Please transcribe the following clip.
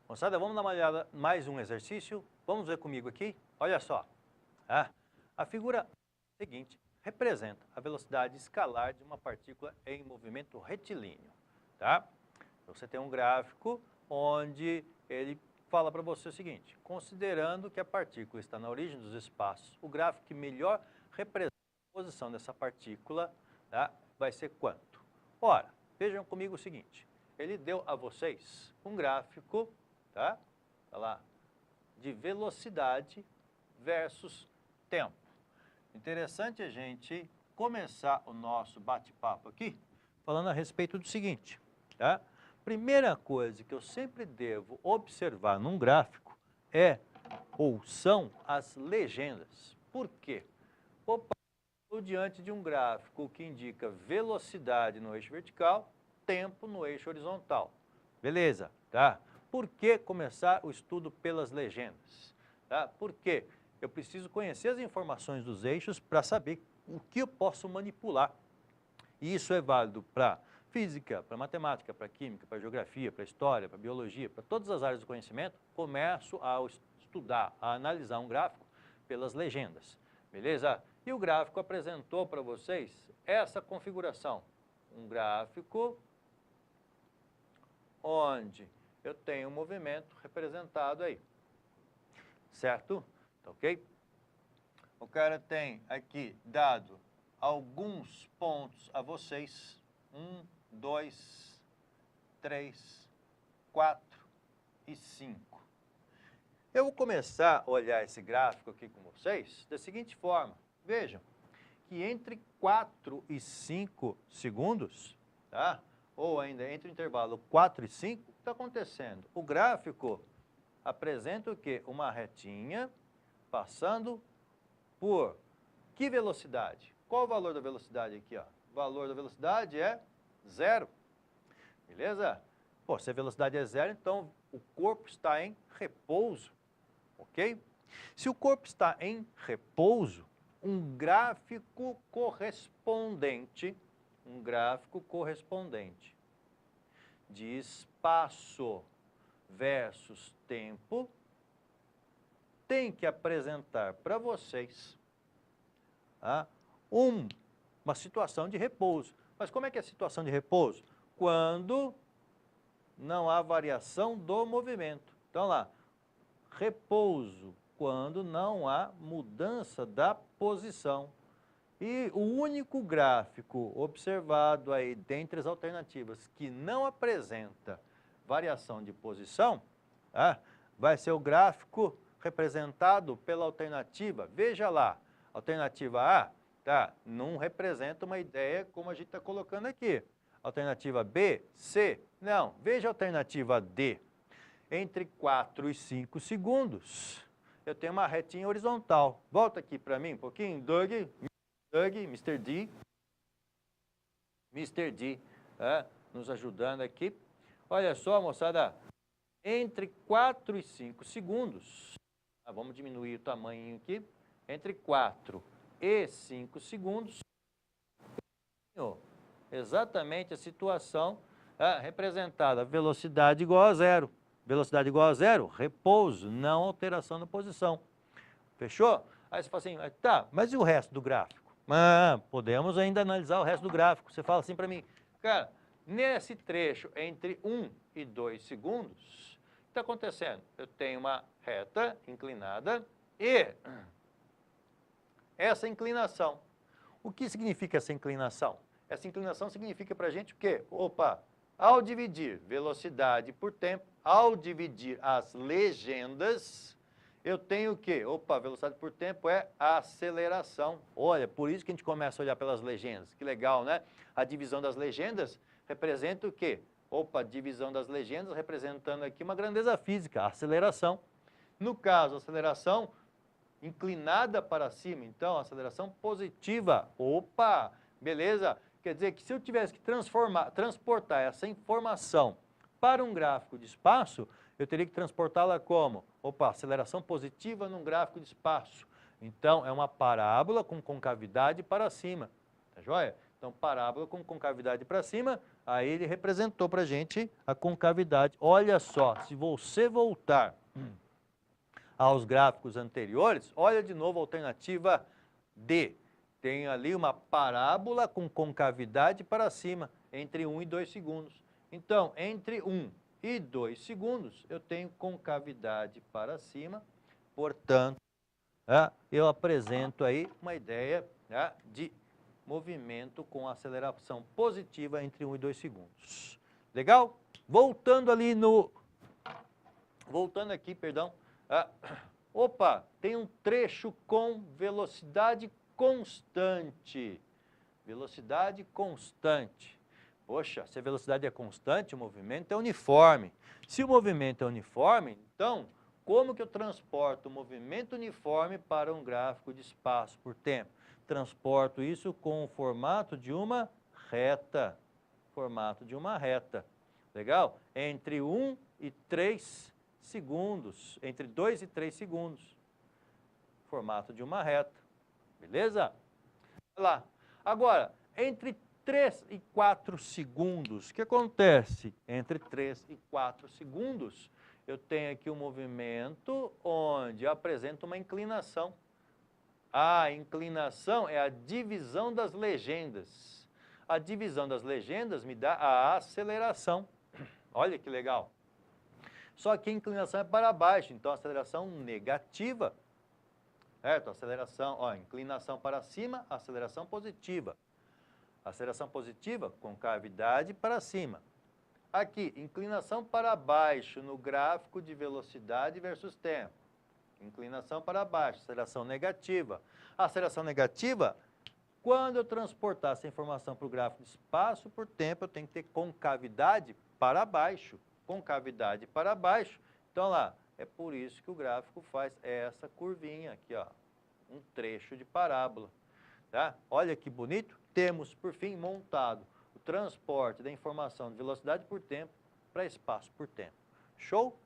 Moçada, vamos dar uma olhada mais um exercício? Vamos ver comigo aqui? Olha só. A figura seguinte representa a velocidade escalar de uma partícula em movimento retilíneo. Tá? Você tem um gráfico onde ele fala para você o seguinte: considerando que a partícula está na origem dos espaços, o gráfico que melhor representa a posição dessa partícula, tá, vai ser quanto? Ora, vejam comigo o seguinte: ele deu a vocês um gráfico, tá? Olha lá, de velocidade versus tempo. Interessante a gente começar o nosso bate-papo aqui falando a respeito do seguinte, tá? Primeira coisa que eu sempre devo observar num gráfico é ou são as legendas. Por quê? Opa, estou diante de um gráfico que indica velocidade no eixo vertical, tempo no eixo horizontal. Beleza, tá? Por que começar o estudo pelas legendas? Tá? Por quê? Eu preciso conhecer as informações dos eixos para saber o que eu posso manipular. E isso é válido para física, para matemática, para química, para geografia, para história, para biologia, para todas as áreas do conhecimento. Começo a estudar, a analisar um gráfico pelas legendas. Beleza? E o gráfico apresentou para vocês essa configuração. Um gráfico onde eu tenho um movimento representado aí. Certo? Tá ok? O cara tem aqui dado alguns pontos a vocês. 1, 2, 3, 4 e 5. Eu vou começar a olhar esse gráfico aqui com vocês da seguinte forma. Vejam que entre 4 e 5 segundos, tá? Ou ainda entre o intervalo 4 e 5, o que está acontecendo? O gráfico apresenta o quê? Uma retinha passando por que velocidade? Qual o valor da velocidade aqui? Ó? O valor da velocidade é 0. Beleza? Pô, se a velocidade é 0, então o corpo está em repouso. Ok? Se o corpo está em repouso, um gráfico correspondente de espaço versus tempo tem que apresentar para vocês uma situação de repouso. Mas como é que é a situação de repouso? Quando não há variação do movimento. Então lá, repouso, quando não há mudança da posição. E o único gráfico observado aí dentre as alternativas que não apresenta variação de posição, vai ser o gráfico representado pela alternativa. Veja lá, alternativa A, tá, não representa uma ideia como a gente está colocando aqui. Alternativa B, C, não. Veja a alternativa D. Entre 4 e 5 segundos, eu tenho uma retinha horizontal. Volta aqui para mim um pouquinho, Doug, Mr. D. Mr. D, nos ajudando aqui. Olha só, moçada, entre 4 e 5 segundos, vamos diminuir o tamanho aqui, entre 4 e 5 segundos, exatamente a situação representada, velocidade igual a 0. Velocidade igual a 0, repouso, não alteração da posição. Fechou? Aí você fala assim, tá, mas e o resto do gráfico? Podemos ainda analisar o resto do gráfico. Você fala assim para mim, cara, nesse trecho entre 1 e 2 segundos, o que está acontecendo? Eu tenho uma reta inclinada e essa inclinação. O que significa essa inclinação? Essa inclinação significa para a gente o quê? Opa, ao dividir velocidade por tempo, ao dividir as legendas, eu tenho o quê? Opa, velocidade por tempo é aceleração. Olha, por isso que a gente começa a olhar pelas legendas. Que legal, né? A divisão das legendas representa o quê? Opa, divisão das legendas representando aqui uma grandeza física, a aceleração. No caso, a aceleração inclinada para cima, então, aceleração positiva. Opa, beleza? Quer dizer que se eu tivesse que transportar essa informação para um gráfico de espaço, eu teria que transportá-la como? Opa, aceleração positiva num gráfico de espaço. Então, é uma parábola com concavidade para cima. Tá joia? Então, parábola com concavidade para cima, aí ele representou para a gente a concavidade. Olha só, se você voltar aos gráficos anteriores, olha de novo a alternativa D. Tem ali uma parábola com concavidade para cima, entre 1 e 2 segundos. Então, entre 1 e 2 segundos, eu tenho concavidade para cima, portanto, eu apresento aí uma ideia de movimento com aceleração positiva entre 1 e 2 segundos. Legal? Voltando aqui, perdão. Opa, tem um trecho com velocidade constante. Velocidade constante. Poxa, se a velocidade é constante, o movimento é uniforme. Se o movimento é uniforme, então, como que eu transporto o movimento uniforme para um gráfico de espaço por tempo? Transporto isso com o formato de uma reta. Formato de uma reta. Legal? Entre 1 e 3 segundos. Entre 2 e 3 segundos. Formato de uma reta. Beleza? Olha lá. Agora, entre 3 e 4 segundos, o que acontece? Entre 3 e 4 segundos, eu tenho aqui um movimento onde eu apresento uma inclinação. A inclinação é a divisão das legendas. A divisão das legendas me dá a aceleração. Olha que legal. Só que a inclinação é para baixo, então aceleração negativa. Certo? Aceleração, inclinação para cima, aceleração positiva. Aceleração positiva, concavidade para cima. Aqui, inclinação para baixo no gráfico de velocidade versus tempo. Inclinação para baixo, aceleração negativa. A aceleração negativa, quando eu transportar essa informação para o gráfico de espaço por tempo, eu tenho que ter concavidade para baixo. Concavidade para baixo. Então, lá, é por isso que o gráfico faz essa curvinha aqui, ó, um trecho de parábola. Tá? Olha que bonito. Temos, por fim, montado o transporte da informação de velocidade por tempo para espaço por tempo. Show?